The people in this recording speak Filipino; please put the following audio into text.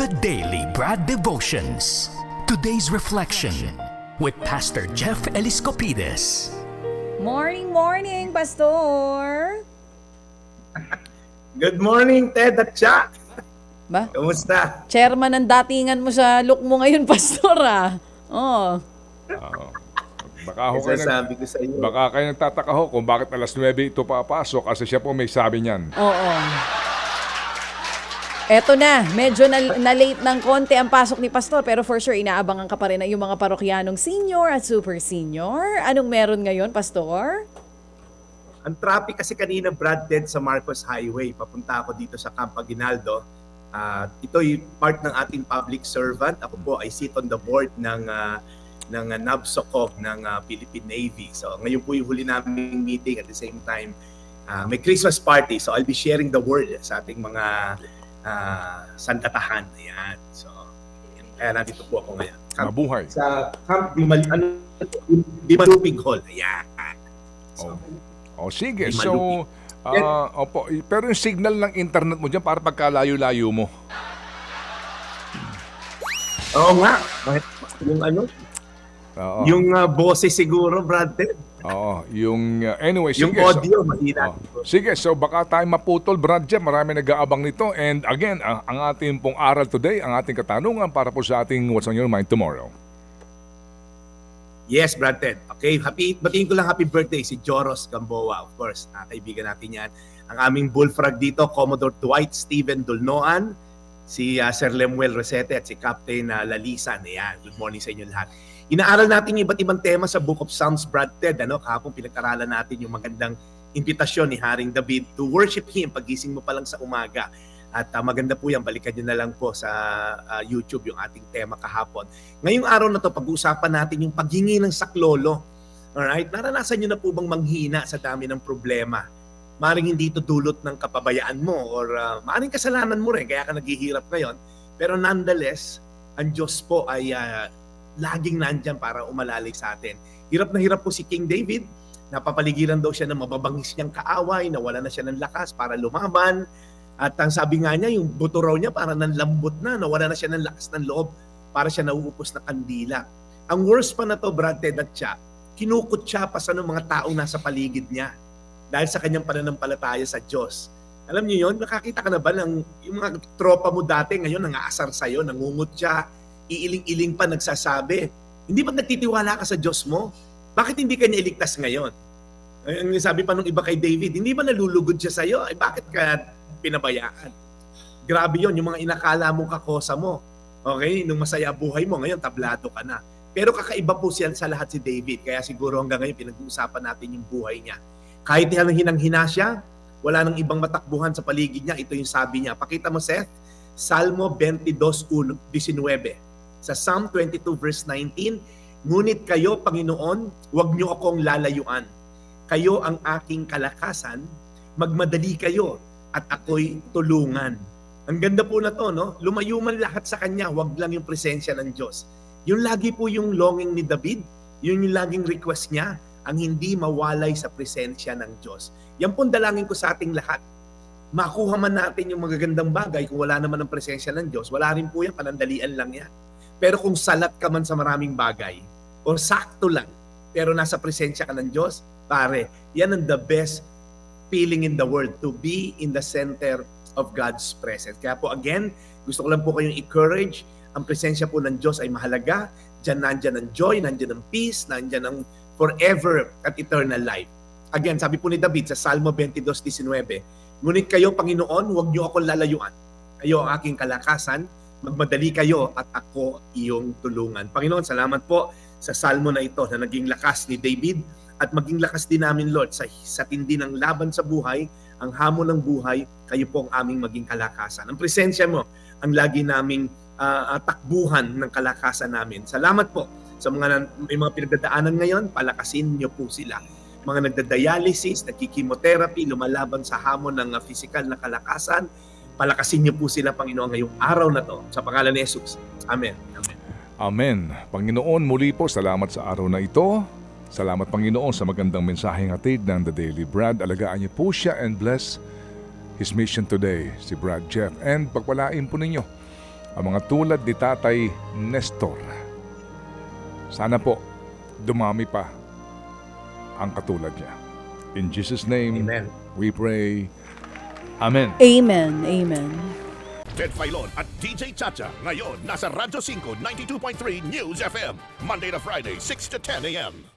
The Daily Brad Devotions. Today's reflection with Pastor Jeff Eliscopides. Morning, morning, Pastor! Good morning, Ted at Chuck. Ba? Kumusta? Chairman ang datingan mo sa look mo ngayon, Pastor, ah. Oh. Baka Sasabi ko sa iyo. Baka kayo nagtataka ho kung bakit alas 9 ito papasok kasi siya po may sabi niyan. Oo. Eto na, medyo na-late ng konti ang pasok ni Pastor pero for sure inaabangan ka pa rin yung mga parokyanong senior at super senior. Anong meron ngayon, Pastor? Ang traffic kasi kanina, Brad, Ted, sa Marcos Highway. Papunta ako dito sa Camp Aguinaldo. Ito'y part ng ating public servant. Ako po ay sit on the board ng NABSOCOG ng Philippine Navy. So ngayon po yung huli naming meeting at the same time may Christmas party. So I'll be sharing the word sa ating mga sandatahan. Ayan. So kaya nandito po ako ngayon. Mabuhay. Sa Camp Dimalupig Hall. Ayan. So, sige. So, opo. Pero yung signal ng internet mo dyan para pagkalayo-layo mo. Oo nga. Yung yung boses siguro, Brad Ted. Oo, yung anyway, yung sige, audio mahina. Sige, so baka tayo maputol, Brad Jeff. Marami nag-aabang nito. And again, ang ating pong aral today, ang ating katanungan para po sa ating What's on Your Mind Tomorrow. Yes, Brad Ted. Okay, batiin ko lang happy birthday si Joros Gamboa, of course. Kaibigan natin yan. Ang aming bullfrog dito, Commodore Dwight Steven Dulnoan, si Sir Lemuel Rosete at si Captain Lalisan. Ayan, good morning sa inyo lahat. Inaaral natin yung iba't ibang tema sa Book of Psalms, Brad Ted. Kahapon pinag-aralan natin yung magandang imbitasyon ni Haring David to worship Him pagising mo pa lang sa umaga. At maganda po yan, balikan nyo na lang po sa YouTube yung ating tema kahapon. Ngayong araw na to, pag-uusapan natin yung paghingi ng saklolo. Alright? Naranasan nyo na po bang manghina sa dami ng problema? Maring hindi ito dulot ng kapabayaan mo or maring kasalanan mo rin, kaya ka naghihirap ngayon. Pero nonetheless, ang Diyos po ay laging nandyan para umalalay sa atin. Hirap na hirap po si King David. Napapaligiran daw siya ng mababangis niyang kaaway, nawala na siya ng lakas para lumaban. At ang sabi nga niya, yung buto raw niya para nanlambot na, nawala na siya ng lakas ng loob para siya nauupos na kandila. Ang worst pa na to, Brad Ted at siya, kinukot siya pa sa mga taong nasa paligid niya dahil sa kanyang pananampalataya sa Diyos. Alam niyo yon, nakakita ka na ba ng yung mga tropa mo dati ngayon nangaasar sa'yo, nangungot siya, iiling-iling pa nagsasabi, hindi ba nagtitiwala ka sa Diyos mo? Bakit hindi ka niya iligtas ngayon? Ang sabi pa nung iba kay David, hindi ba nalulugod siya sa'yo? Ay bakit ka pinabayaan? Grabe yon, yung mga inakala mong kakosa mo. Okay? Nung masaya buhay mo, ngayon tablado ka na. Pero kakaiba po siya sa lahat si David. Kaya siguro hanggang ngayon pinag-uusapan natin yung buhay niya. Kahit hinang-hina siya, wala nang ibang matakbuhan sa paligid niya. Ito yung sabi niya. Pakita mo, Seth, Salmo 22:19. Sa Psalm 22 verse 19, ngunit kayo, Panginoon, huwag niyo akong lalayuan. Kayo ang aking kalakasan, magmadali kayo at ako'y tulungan. Ang ganda po na to, no? Lumayo man lahat sa Kanya, huwag lang yung presensya ng Diyos. Yung lagi po yung longing ni David, yun yung laging request niya, ang hindi mawalay sa presensya ng Diyos. Yan po dalangin ko sa ating lahat. Makuha man natin yung magagandang bagay kung wala naman ang presensya ng Diyos, wala rin po yan, panandalian lang yan. Pero kung salat ka man sa maraming bagay, o sakto lang, pero nasa presensya ka ng Diyos, pare, yan ang the best feeling in the world, to be in the center of God's presence. Kaya po again, gusto ko lang po kayong encourage, ang presensya po ng Diyos ay mahalaga, nandyan ang joy, nandyan ang peace, nandyan ang forever at eternal life. Again, sabi po ni David sa Salmo 22:19, ngunit kayo, Panginoon, huwag niyo akong lalayuan. Kayo ang aking kalakasan, magmadali kayo at ako iyong tulungan. Panginoon, salamat po sa salmo na ito na naging lakas ni David at maging lakas din namin, Lord, sa tindi ng laban sa buhay, ang hamon ng buhay, kayo po ang aming maging kalakasan. Ang presensya mo, ang lagi naming takbuhan ng kalakasan namin. Salamat po sa may mga pinagdadaanan ngayon, palakasin niyo po sila. Mga nagda-dialysis, nagki-chemotherapy, lumalaban sa hamon ng physical na kalakasan, palakasin niyo po sila, Panginoon, ngayong araw na to. Sa pangalan ni Jesus. Amen. Amen. Amen. Panginoon, muli po, salamat sa araw na ito. Salamat, Panginoon, sa magandang mensaheng hatid ng The Daily Brad. Alagaan niyo po siya and bless his mission today, si Brad Jeff. And pagpalain po ninyo ang mga tulad ni Tatay Nestor. Sana po, dumami pa ang katulad niya. In Jesus' name, Amen. we pray. Amen. Amen. Amen. Ted Filon at DJ Chacha. Ngayon, nasa Radyo 5, 92.3 News FM. Monday to Friday, 6 to 10 a.m.